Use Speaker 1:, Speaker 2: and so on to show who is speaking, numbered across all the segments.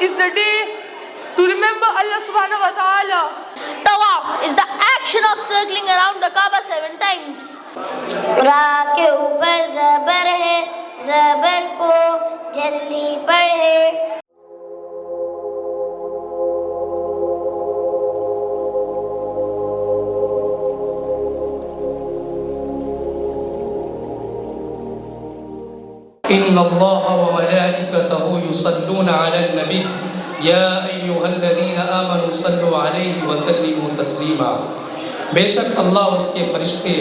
Speaker 1: is the day to remember Allah subhanahu wa ta'ala.
Speaker 2: Tawaf is the action of circling around the Kaaba 7 times. را کے اوپر زبر ہے، زبر کو جلدی پڑھے.
Speaker 3: إن الله وملائكته يصلون على النبي يا أيها الذين آمنوا صلوا عليه وسلموا تسليما. بے شک اللہ اور اس کے فرشتے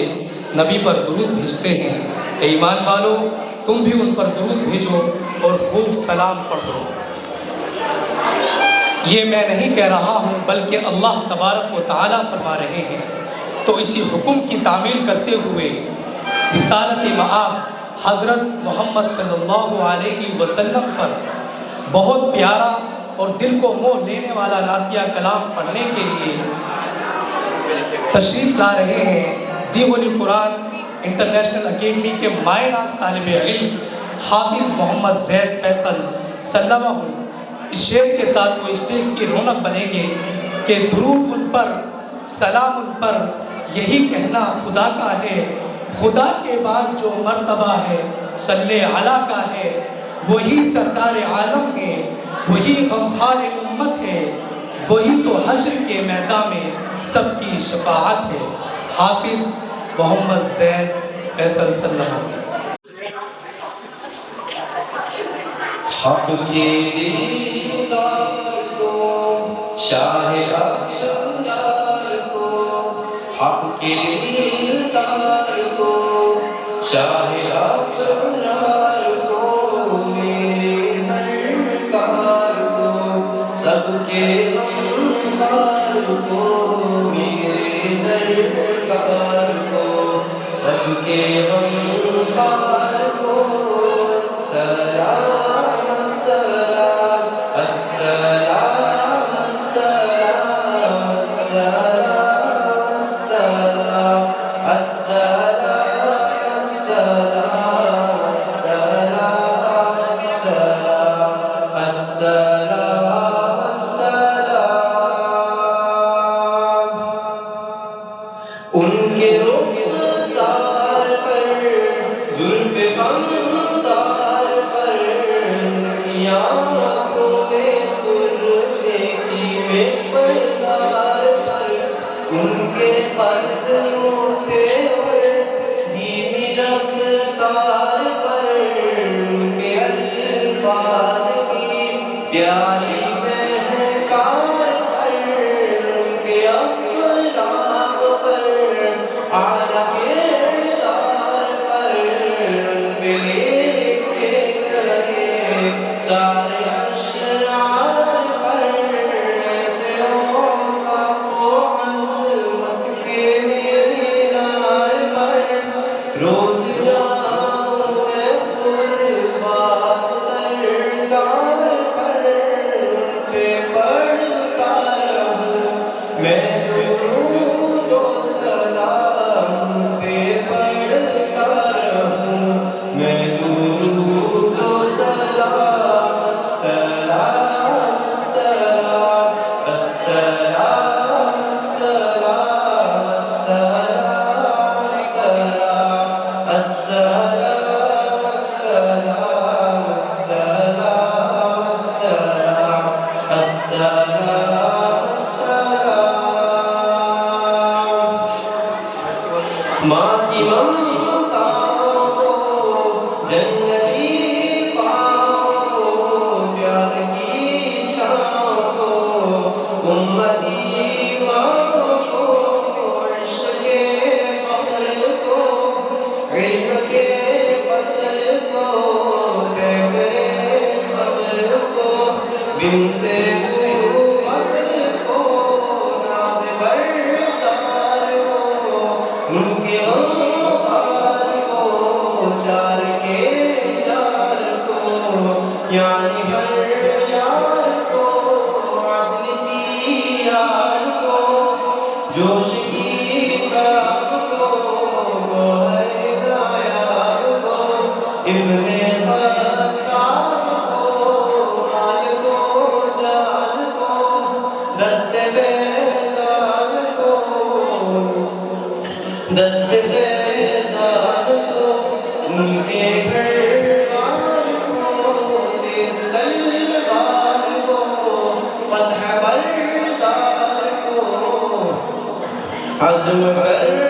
Speaker 3: نبی پر درود بھیجتے ہیں. اے ایمان والو تم بھی ان پر درود بھیجو اور خوب سلام پڑھو. یہ میں نہیں کہہ رہا ہوں بلکہ اللہ تبارک و تعالیٰ فرما رہے ہیں. تو اسی حکم کی تعمیل کرتے ہوئے رسالت مآب حضرت محمد صلی اللہ علیہ وسلم پر بہت پیارا اور دل کو موہ لینے والا نعتیہ کلام پڑھنے کے لیے تشریف لا رہے ہیں دیوانی قرآن انٹرنیشنل اکیڈمی کے مائع ناز طالب علم حافظ محمد زید فیصل سلمہ. اس شعر کے ساتھ وہ اسٹیج کی رونق بنیں گے کہ درود ان پر، سلام ان پر، یہی کہنا خدا کا ہے. خدا کے بعد جو مرتبہ ہے صلی علی کا ہے، وہی سردار عالم ہے، وہی غمخوار امت ہے، وہی تو حشر کے میدان میں سب کی شفاعت ہے. حافظ محمد زید فیصل سلمہ.
Speaker 4: حق کے دیدار کو شاہ افشار کو، حق کے دیدار کو شاہ افشار کو، میرے سرکار کو سب کے غمخوار کو، میرے سرکار کو سب کے غمخوار کو. سلام السلام السلام السلام السلام السلام السلام السلام السلام السلام السلام. ان کے رخسار پر زلف فندار پر آنکھوں میں سرمے کی مقدار پر، ان کے قدموں پہ دھیمی رفتار پر، ان کے الفاظ کی پیاری مہکار پر، ان کے افلاق پر اعلیٰ کردار پر، ان پہ لکھے گئے سارے اشعار پر، ایسے اوصاف و عظمت کے معیار پر. روز جاؤں میں قربان سرکار پر، ان پہ پڑھتا رہوں میں درود و سلام، پہ پڑھتا رہوں میں درود و سلام. السلام السلام السلام السلام السلام السلام السلام السلام السلام السلام السلام السلام. ماں کی ممتا کو جنتی پاؤ، پیار کی چھاؤں کو امتی ماں کو، عشق کے فخر کو، علم کے فصل کو، بے صبر کو، بنت قوت کو، ناز بردار کو، ان کے غمخوار کو، چار کے چار کو، یعنی ہر یار کو، عدل کی یار کو، جوش کی کعب کو، گوہر نایاب کو، ابن خطاب کو، مال کو عزم کر